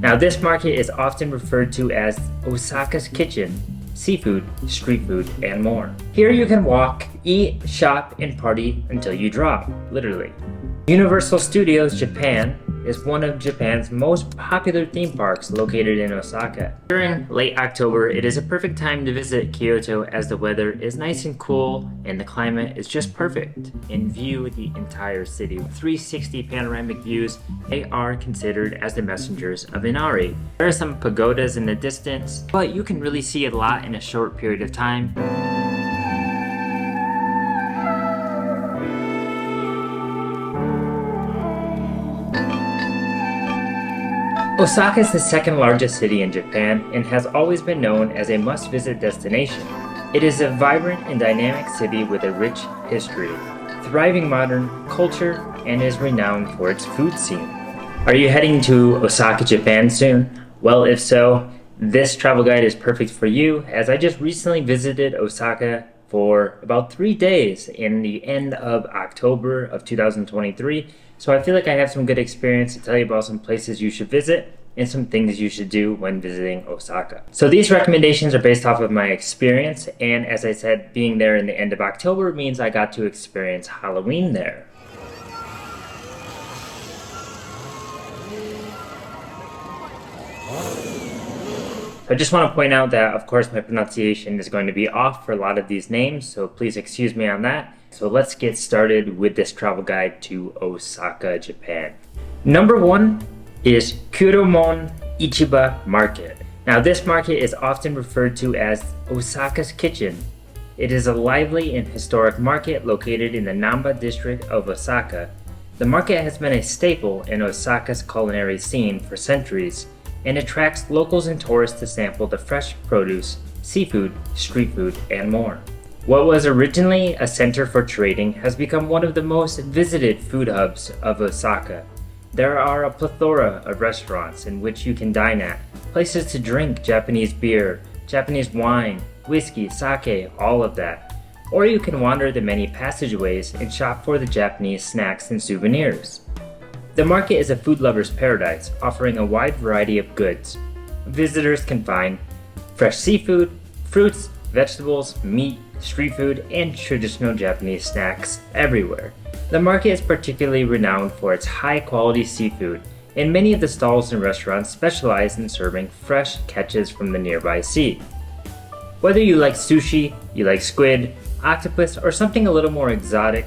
Now, this market is often referred to as Osaka's kitchen, seafood, street food, and more. Here you can walk, eat, shop, and party until you drop, literally. Universal Studios Japan is one of Japan's most popular theme parks located in Osaka. During late October, it is a perfect time to visit Kyoto as the weather is nice and cool and the climate is just perfect. And view the entire city. 360 panoramic views, they are considered as the messengers of Inari. There are some pagodas in the distance, but you can really see a lot in a short period of time. Osaka is the second largest city in Japan and has always been known as a must-visit destination. It is a vibrant and dynamic city with a rich history, thriving modern culture, and is renowned for its food scene. Are you heading to Osaka, Japan soon? Well, if so, this travel guide is perfect for you, as I just recently visited Osaka for about 3 days in the end of October of 2023. So I feel like I have some good experience to tell you about some places you should visit and some things you should do when visiting Osaka. So these recommendations are based off of my experience, and as I said, being there in the end of October means I got to experience Halloween there. I just want to point out that, of course, my pronunciation is going to be off for a lot of these names, so please excuse me on that. So let's get started with this travel guide to Osaka, Japan. Number 1 is Kuromon Ichiba Market. Now, this market is often referred to as Osaka's kitchen. It is a lively and historic market located in the Namba district of Osaka. The market has been a staple in Osaka's culinary scene for centuries and attracts locals and tourists to sample the fresh produce, seafood, street food, and more. What was originally a center for trading has become one of the most visited food hubs of Osaka. There are a plethora of restaurants in which you can dine at, places to drink Japanese beer, Japanese wine, whiskey, sake, all of that. Or you can wander the many passageways and shop for the Japanese snacks and souvenirs. The market is a food lover's paradise, offering a wide variety of goods. Visitors can find fresh seafood, fruits, vegetables, meat, street food, and traditional Japanese snacks everywhere. The market is particularly renowned for its high-quality seafood, and many of the stalls and restaurants specialize in serving fresh catches from the nearby sea. Whether you like sushi, you like squid, octopus, or something a little more exotic,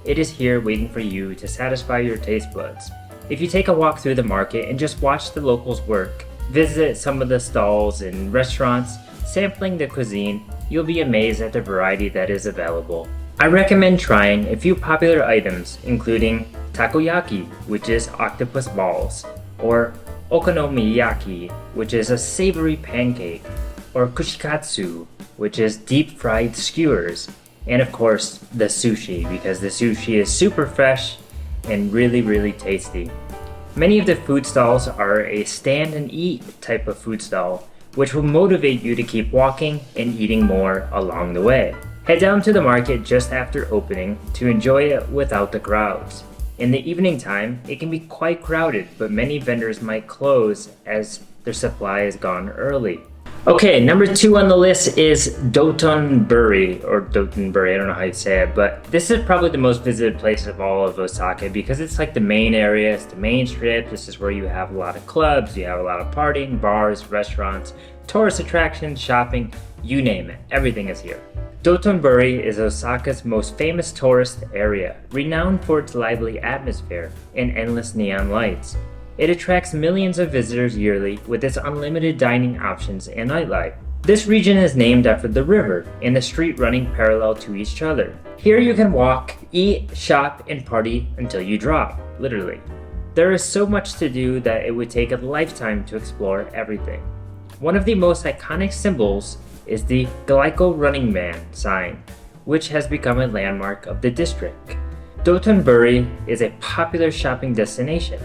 it is here waiting for you to satisfy your taste buds. If you take a walk through the market and just watch the locals work, visit some of the stalls and restaurants, sampling the cuisine, you'll be amazed at the variety that is available. I recommend trying a few popular items, including takoyaki, which is octopus balls, or okonomiyaki, which is a savory pancake, or kushikatsu, which is deep-fried skewers, and of course, the sushi, because the sushi is super fresh and really tasty. Many of the food stalls are a stand and eat type of food stall, which will motivate you to keep walking and eating more along the way. Head down to the market just after opening to enjoy it without the crowds. In the evening time, it can be quite crowded, but many vendors might close as their supply is gone early. Okay, number 2 on the list is Dotonburi, or Dotonburi, I don't know how you say it, but this is probably the most visited place of all of Osaka because it's like the main area, it's the main strip. This is where you have a lot of clubs, you have a lot of partying, bars, restaurants, tourist attractions, shopping, you name it, everything is here. Dotonburi is Osaka's most famous tourist area, renowned for its lively atmosphere and endless neon lights. It attracts millions of visitors yearly with its unlimited dining options and nightlife. This region is named after the river and the street running parallel to each other. Here you can walk, eat, shop, and party until you drop, literally. There is so much to do that it would take a lifetime to explore everything. One of the most iconic symbols is the Glyco Running Man sign, which has become a landmark of the district. Dotonburi is a popular shopping destination,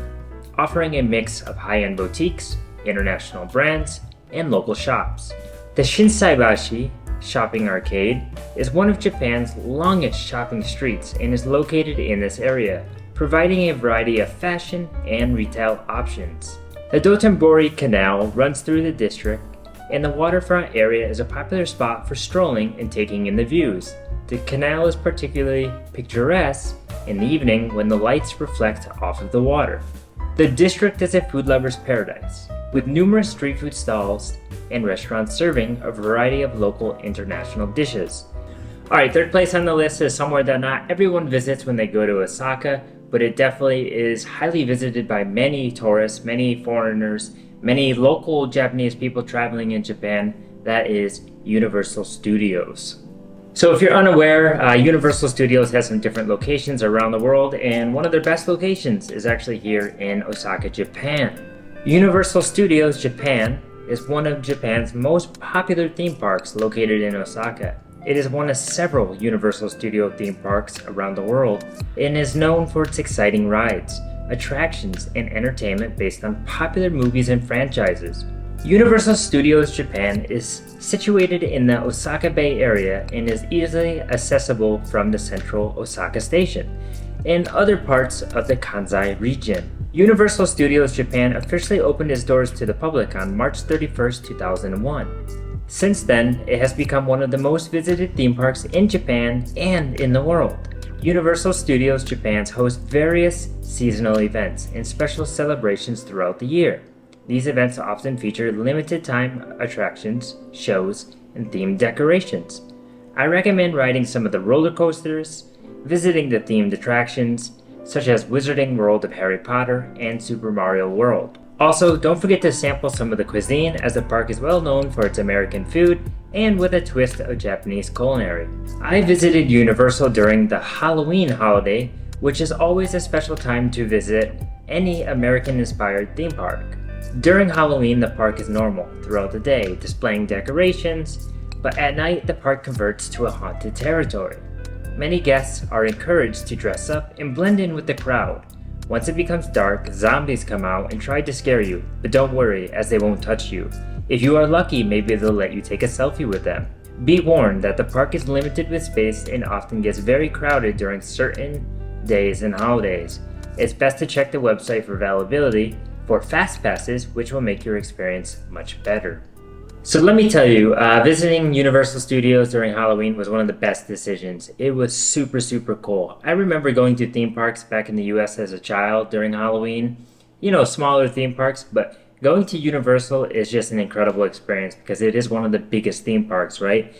offering a mix of high-end boutiques, international brands, and local shops. The Shinsaibashi Shopping Arcade is one of Japan's longest shopping streets and is located in this area, providing a variety of fashion and retail options. The Dotonburi Canal runs through the district, and the waterfront area is a popular spot for strolling and taking in the views. The canal is particularly picturesque in the evening when the lights reflect off of the water. The district is a food lover's paradise, with numerous street food stalls and restaurants serving a variety of local international dishes. Alright, third place on the list is somewhere that not everyone visits when they go to Osaka, but it definitely is highly visited by many tourists, many foreigners, many local Japanese people traveling in Japan. That is Universal Studios. So if you're unaware, Universal Studios has some different locations around the world, and one of their best locations is actually here in Osaka, Japan. Universal Studios Japan is one of Japan's most popular theme parks located in Osaka. It is one of several Universal Studio theme parks around the world and is known for its exciting rides, attractions, and entertainment based on popular movies and franchises. Universal Studios Japan is situated in the Osaka Bay area and is easily accessible from the central Osaka station and other parts of the Kansai region. Universal Studios Japan officially opened its doors to the public on March 31st, 2001. Since then, it has become one of the most visited theme parks in Japan and in the world. Universal Studios Japan hosts various seasonal events and special celebrations throughout the year. These events often feature limited time attractions, shows, and themed decorations. I recommend riding some of the roller coasters, visiting the themed attractions, such as Wizarding World of Harry Potter and Super Mario World. Also, don't forget to sample some of the cuisine, as the park is well known for its American food and with a twist of Japanese culinary. I visited Universal during the Halloween holiday, which is always a special time to visit any American-inspired theme park. During Halloween, the park is normal throughout the day, displaying decorations, but at night the park converts to a haunted territory. Many guests are encouraged to dress up and blend in with the crowd. Once it becomes dark, zombies come out and try to scare you, but don't worry, as they won't touch you. If you are lucky, maybe they'll let you take a selfie with them. Be warned that the park is limited with space and often gets very crowded during certain days and holidays. It's best to check the website for availability for fast passes, which will make your experience much better. So let me tell you, visiting Universal Studios during Halloween was one of the best decisions. It was super cool. I remember going to theme parks back in the US as a child during Halloween. You know, smaller theme parks, but going to Universal is just an incredible experience because it is one of the biggest theme parks, right?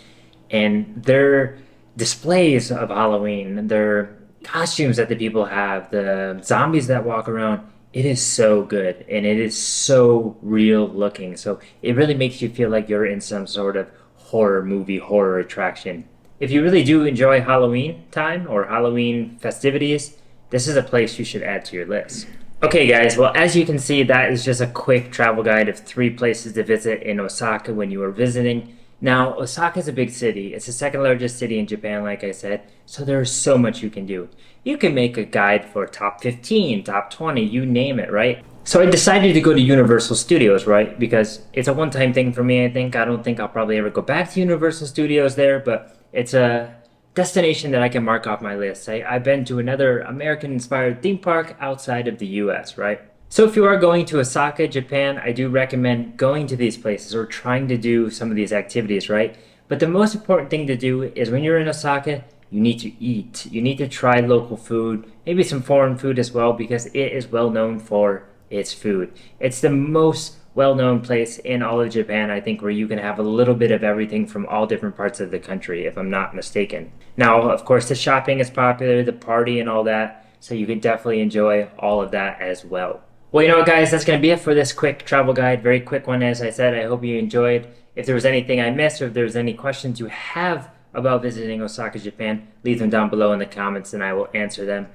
And their displays of Halloween, their costumes that the people have, the zombies that walk around, it is so good and it is so real looking. So it really makes you feel like you're in some sort of horror movie, horror attraction. If you really do enjoy Halloween time or Halloween festivities, this is a place you should add to your list. Okay guys, well as you can see, that is just a quick travel guide of 3 places to visit in Osaka when you are visiting. Now, Osaka is a big city. It's the second largest city in Japan, like I said, so there's so much you can do. You can make a guide for top 15, top 20, you name it, right? So I decided to go to Universal Studios, right? Because it's a one-time thing for me, I think. I don't think I'll probably ever go back to Universal Studios there, but it's a destination that I can mark off my list. I've been to another American-inspired theme park outside of the US, right? So if you are going to Osaka, Japan, I do recommend going to these places or trying to do some of these activities, right? But the most important thing to do is when you're in Osaka, you need to eat. You need to try local food, maybe some foreign food as well, because it is well known for its food. It's the most well-known place in all of Japan, I think, where you can have a little bit of everything from all different parts of the country, if I'm not mistaken. Now, of course, the shopping is popular, the party and all that, so you can definitely enjoy all of that as well. Well, you know what, guys, that's going to be it for this quick travel guide. Very quick one, as I said. I hope you enjoyed. If there was anything I missed or if there was any questions you have about visiting Osaka, Japan, leave them down below in the comments and I will answer them.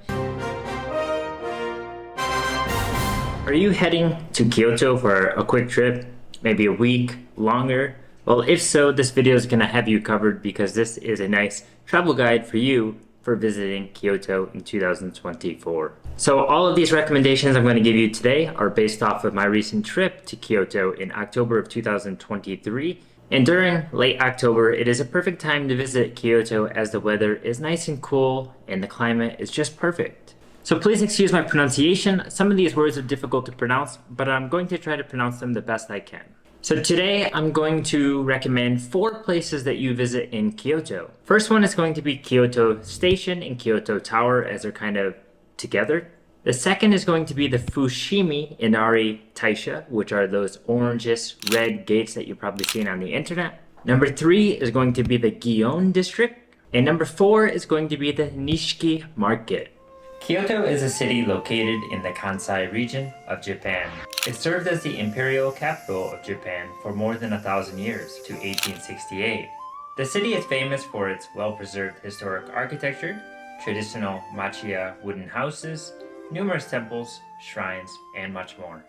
Are you heading to Kyoto for a quick trip? Maybe a week, longer? Well, if so, this video is going to have you covered because this is a nice travel guide for you for visiting Kyoto in 2024. So all of these recommendations I'm going to give you today are based off of my recent trip to Kyoto in October of 2023. And during late October, it is a perfect time to visit Kyoto as the weather is nice and cool and the climate is just perfect. So please excuse my pronunciation. Some of these words are difficult to pronounce, but I'm going to try to pronounce them the best I can. So today I'm going to recommend 4 places that you visit in Kyoto. First one is going to be Kyoto Station and Kyoto Tower, as they're kind of together. The second is going to be the Fushimi, Inari, Taisha, which are those orangish red gates that you've probably seen on the internet. Number 3 is going to be the Gion district. And number 4 is going to be the Nishiki market. Kyoto is a city located in the Kansai region of Japan. It served as the imperial capital of Japan for more than 1,000 years, to 1868. The city is famous for its well-preserved historic architecture, traditional machiya wooden houses, numerous temples, shrines, and much more.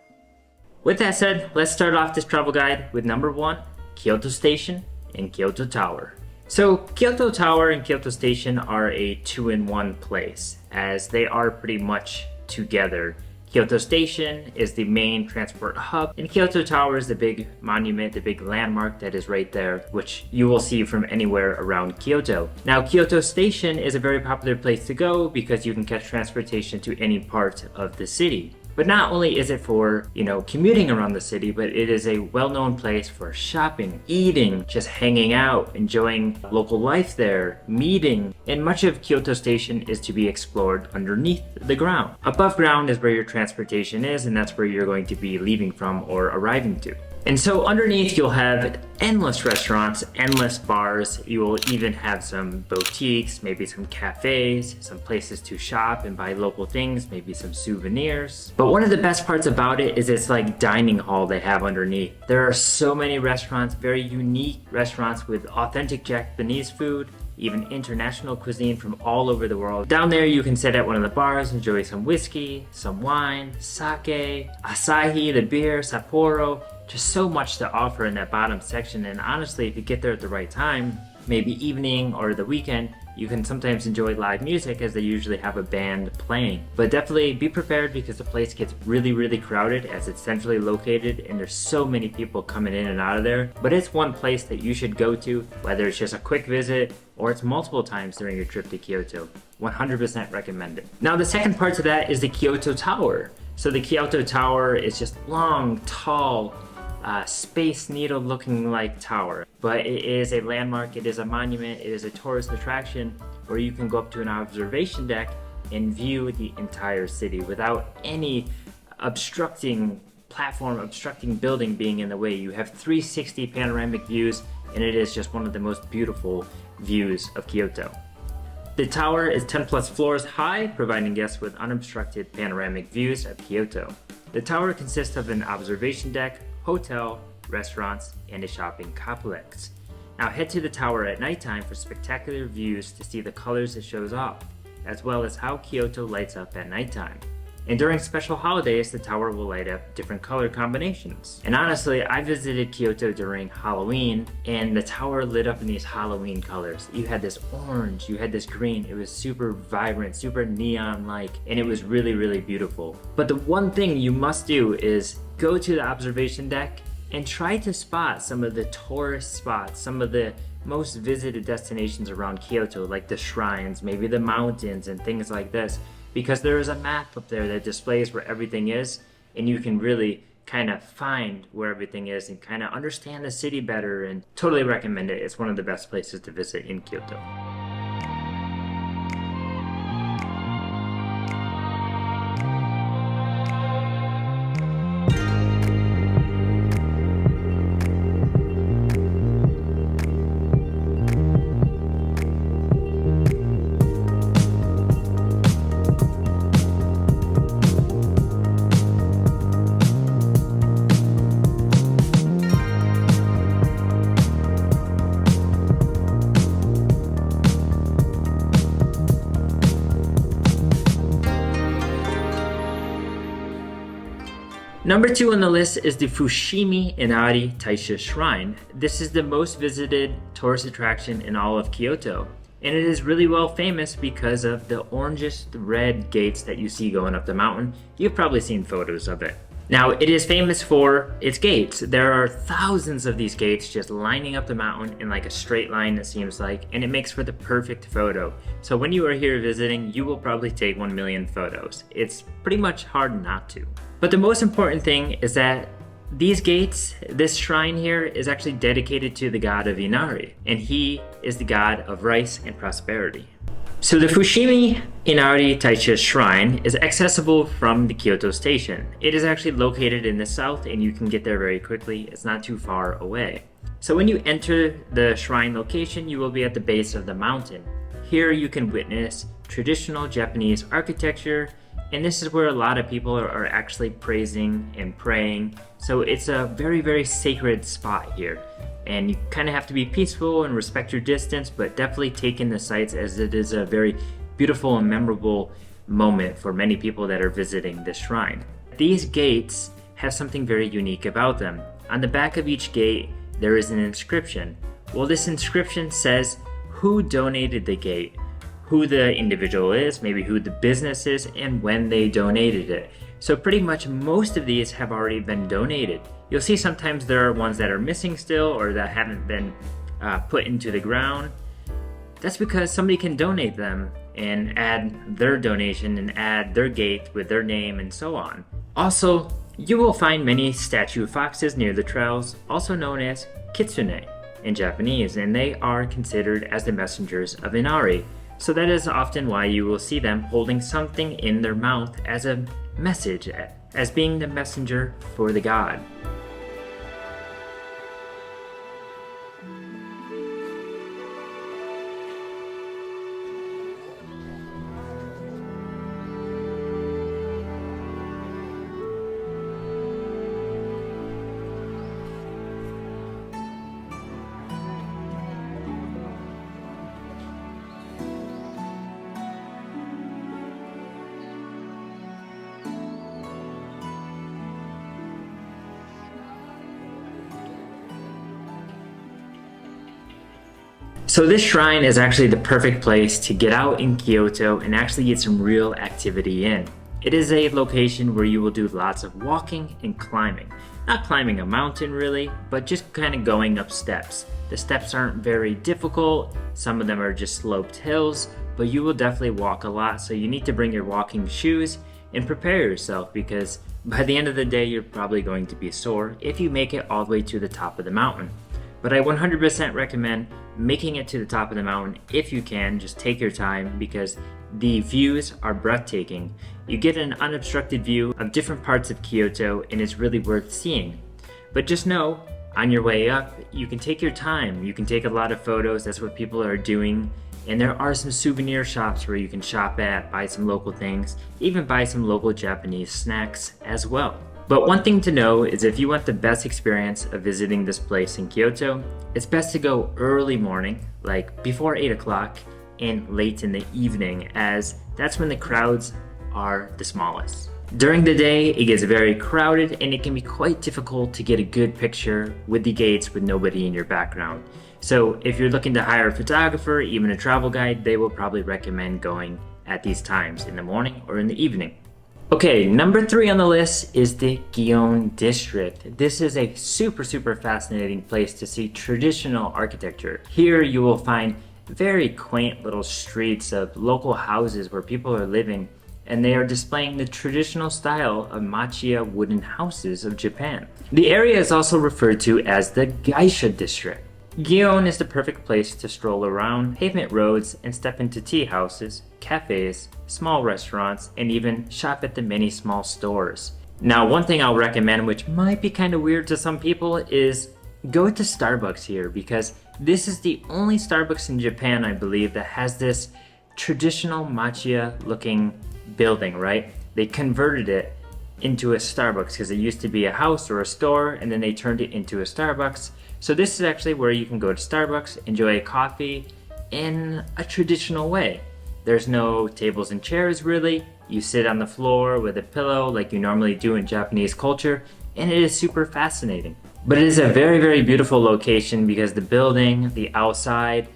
With that said, let's start off this travel guide with number 1, Kyoto Station and Kyoto Tower. So Kyoto Tower and Kyoto Station are a 2-in-1 place, as they are pretty much together. Kyoto Station is the main transport hub, and Kyoto Tower is the big monument, the big landmark that is right there, which you will see from anywhere around Kyoto. Now, Kyoto Station is a very popular place to go because you can catch transportation to any part of the city. But not only is it for, commuting around the city, but it is a well-known place for shopping, eating, just hanging out, enjoying local life there, meeting. And much of Kyoto Station is to be explored underneath the ground. Above ground is where your transportation is, and that's where you're going to be leaving from or arriving to. And so underneath you'll have endless restaurants, endless bars. You will even have some boutiques, maybe some cafes, some places to shop and buy local things, maybe some souvenirs. But one of the best parts about it is it's like dining hall they have underneath. There are so many restaurants, very unique restaurants with authentic Japanese food, even international cuisine from all over the world. Down there you can sit at one of the bars, enjoy some whiskey, some wine, sake, Asahi, the beer, Sapporo. Just so much to offer in that bottom section, and honestly, if you get there at the right time, maybe evening or the weekend, you can sometimes enjoy live music, as they usually have a band playing. But definitely be prepared, because the place gets really, really crowded as it's centrally located and there's so many people coming in and out of there. But it's one place that you should go to, whether it's just a quick visit or it's multiple times during your trip to Kyoto. 100% recommended. Now the second part to that is the Kyoto Tower. So the Kyoto Tower is just long, tall, Space Needle looking like tower, but it is a landmark, it is a monument, it is a tourist attraction where you can go up to an observation deck and view the entire city without any obstructing building being in the way. You have 360 panoramic views, and it is just one of the most beautiful views of Kyoto. The tower is 10 plus floors high, providing guests with unobstructed panoramic views of Kyoto. The tower consists of an observation deck, hotel, restaurants, and a shopping complex. Now head to the tower at nighttime for spectacular views to see the colors it shows off, as well as how Kyoto lights up at nighttime. And during special holidays, the tower will light up different color combinations. And honestly, I visited Kyoto during Halloween, and the tower lit up in these Halloween colors. You had this orange, you had this green. It was super vibrant, super neon-like, and it was really, really beautiful. But the one thing you must do is go to the observation deck and try to spot some of the tourist spots, some of the most visited destinations around Kyoto, like the shrines, maybe the mountains and things like this. Because there is a map up there that displays where everything is, and you can really kind of find where everything is and kind of understand the city better, and totally recommend it. It's one of the best places to visit in Kyoto. Number 2 on the list is the Fushimi Inari Taisha Shrine. This is the most visited tourist attraction in all of Kyoto, and it is really well famous because of the orangish red gates that you see going up the mountain. You've probably seen photos of it. Now, it is famous for its gates. There are thousands of these gates just lining up the mountain in like a straight line, it seems like, and it makes for the perfect photo. So when you are here visiting, you will probably take 1 million photos. It's pretty much hard not to. But the most important thing is that these gates, this shrine here, is actually dedicated to the god of Inari, and he is the god of rice and prosperity. So the Fushimi Inari Taisha shrine is accessible from the Kyoto station. It is actually located in the south and you can get there very quickly. It's not too far away. So when you enter the shrine location, you will be at the base of the mountain. Here you can witness traditional Japanese architecture, and this is where a lot of people are actually praising and praying. So it's a very, very sacred spot here. And you kind of have to be peaceful and respect your distance, but definitely take in the sights, as it is a very beautiful and memorable moment for many people that are visiting this shrine. These gates have something very unique about them. On the back of each gate, there is an inscription. Well, this inscription says who donated the gate, who the individual is, maybe who the business is, and when they donated it. So pretty much most of these have already been donated. You'll see sometimes there are ones that are missing still or that haven't been put into the ground. That's because somebody can donate them and add their donation and add their gate with their name and so on. Also, you will find many statue foxes near the trails, also known as kitsune in Japanese, and they are considered as the messengers of Inari. So that is often why you will see them holding something in their mouth as a message, as being the messenger for the god. So this shrine is actually the perfect place to get out in Kyoto and actually get some real activity in. It is a location where you will do lots of walking and climbing. Not climbing a mountain really, but just kind of going up steps. The steps aren't very difficult, some of them are just sloped hills, but you will definitely walk a lot, so you need to bring your walking shoes and prepare yourself, because by the end of the day you're probably going to be sore if you make it all the way to the top of the mountain. But I 100% recommend making it to the top of the mountain if you can. Just take your time because the views are breathtaking. You get an unobstructed view of different parts of Kyoto and it's really worth seeing. But just know, on your way up, you can take your time. You can take a lot of photos, that's what people are doing. And there are some souvenir shops where you can shop at, buy some local things, even buy some local Japanese snacks as well. But one thing to know is if you want the best experience of visiting this place in Kyoto, it's best to go early morning, like before 8 o'clock, and late in the evening, as that's when the crowds are the smallest. During the day, it gets very crowded and it can be quite difficult to get a good picture with the gates with nobody in your background. So if you're looking to hire a photographer, even a travel guide, they will probably recommend going at these times in the morning or in the evening. Okay, number 3 on the list is the Gion district. This is a super fascinating place to see traditional architecture. Here you will find very quaint little streets of local houses where people are living, and they are displaying the traditional style of machiya wooden houses of Japan. The area is also referred to as the Geisha district. Gion is the perfect place to stroll around pavement roads and step into tea houses, cafes, small restaurants, and even shop at the many small stores. Now, one thing I'll recommend, which might be kind of weird to some people, is go to Starbucks here, because this is the only Starbucks in Japan, I believe, that has this traditional machiya looking building, right? They converted it into a Starbucks because it used to be a house or a store, and then they turned it into a Starbucks. So this is actually where you can go to Starbucks, enjoy a coffee in a traditional way. There's no tables and chairs really. You sit on the floor with a pillow like you normally do in Japanese culture, and it is super fascinating. But it is a very beautiful location because the building, the outside,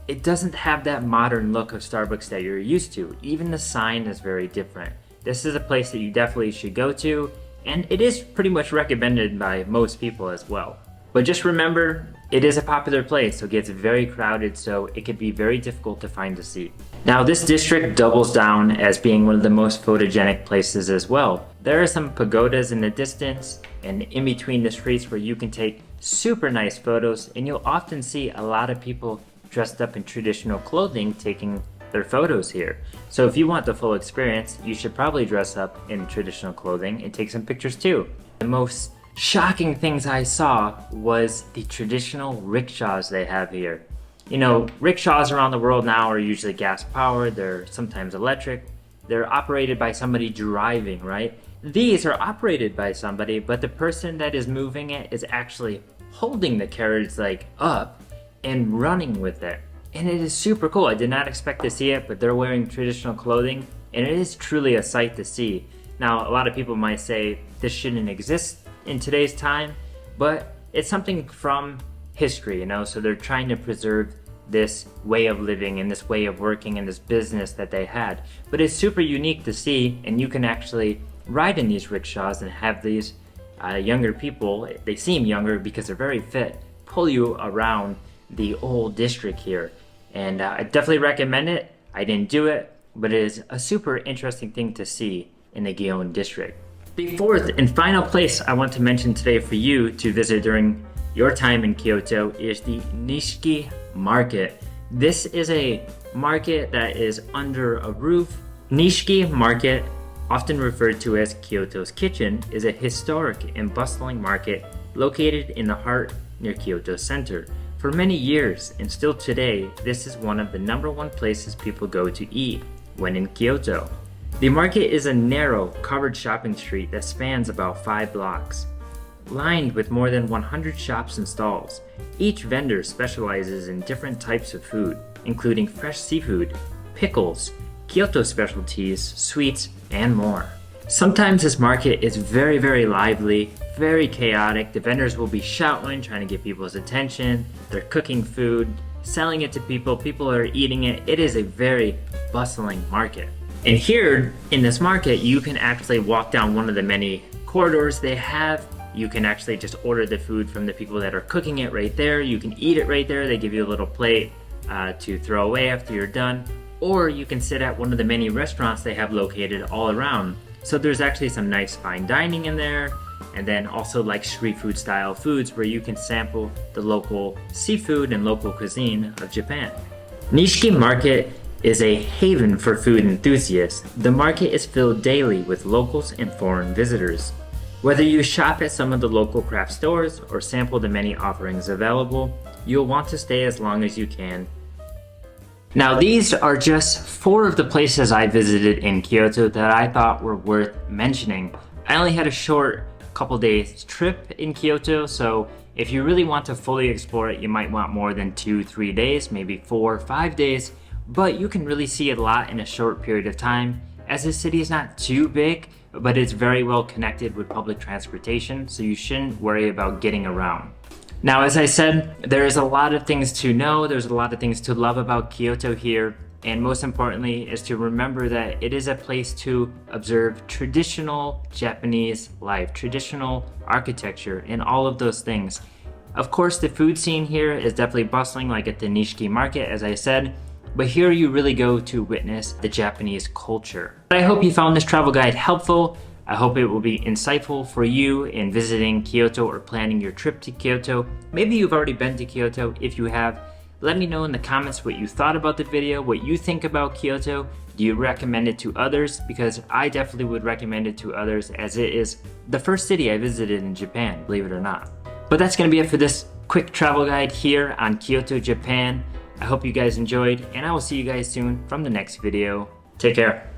it doesn't have that modern look of Starbucks that you're used to. Even the sign is very different. This is a place that you definitely should go to and it is pretty much recommended by most people as well. But just remember, it is a popular place, so it gets very crowded, so it can be very difficult to find a seat. Now, this district doubles down as being one of the most photogenic places as well. There are some pagodas in the distance and in between the streets where you can take super nice photos, and you'll often see a lot of people dressed up in traditional clothing taking their photos here. So if you want the full experience, you should probably dress up in traditional clothing and take some pictures too. The most shocking things I saw was the traditional rickshaws they have here. You know, rickshaws around the world now are usually gas powered, they're sometimes electric, they're operated by somebody driving, right? These are operated by somebody, but the person that is moving it is actually holding the carriage like up and running with it. And it is super cool. I did not expect to see it, but they're wearing traditional clothing, and it is truly a sight to see. Now, a lot of people might say this shouldn't exist in today's time, but it's something from history, you know, so they're trying to preserve this way of living and this way of working and this business that they had. But it's super unique to see, and you can actually ride in these rickshaws and have these younger people, they seem younger because they're very fit, pull you around the old district here. And I definitely recommend it. I didn't do it, but it is a super interesting thing to see in the Gion district. The fourth and final place I want to mention today for you to visit during your time in Kyoto is the Nishiki market. This is a market that is under a roof. Nishiki market, often referred to as Kyoto's kitchen, is a historic and bustling market located in the heart near Kyoto Center. For many years, and still today, this is one of the #1 places people go to eat when in Kyoto. The market is a narrow, covered shopping street that spans about 5 blocks, lined with more than 100 shops and stalls. Each vendor specializes in different types of food, including fresh seafood, pickles, Kyoto specialties, sweets, and more. Sometimes this market is very, very lively, very chaotic. The vendors will be shouting, trying to get people's attention. They're cooking food, selling it to people. People are eating it. It is a very bustling market. And here in this market, you can actually walk down one of the many corridors they have. You can actually just order the food from the people that are cooking it right there. You can eat it right there. They give you a little plate to throw away after you're done. Or you can sit at one of the many restaurants they have located all around. So there's actually some nice fine dining in there, and then also like street food style foods where you can sample the local seafood and local cuisine of Japan. Nishiki Market is a haven for food enthusiasts. The market is filled daily with locals and foreign visitors. Whether you shop at some of the local craft stores or sample the many offerings available, you'll want to stay as long as you can. Now, these are just 4 of the places I visited in Kyoto that I thought were worth mentioning. I only had a short couple days trip in Kyoto, so if you really want to fully explore it, you might want more than 2-3 days, maybe 4 or 5 days, but you can really see a lot in a short period of time, as the city is not too big, but it's very well connected with public transportation, so you shouldn't worry about getting around. Now, as I said, there is a lot of things to know, there's a lot of things to love about Kyoto here, and most importantly is to remember that it is a place to observe traditional Japanese life, traditional architecture, and all of those things. Of course, the food scene here is definitely bustling, like at the Nishiki market, as I said, but here you really go to witness the Japanese culture. I hope you found this travel guide helpful. I hope it will be insightful for you in visiting Kyoto or planning your trip to Kyoto. Maybe you've already been to Kyoto. If you have, let me know in the comments what you thought about the video, what you think about Kyoto. Do you recommend it to others? Because I definitely would recommend it to others, as it is the first city I visited in Japan, believe it or not. But that's gonna be it for this quick travel guide here on Kyoto, Japan. I hope you guys enjoyed, and I will see you guys soon from the next video. Take care.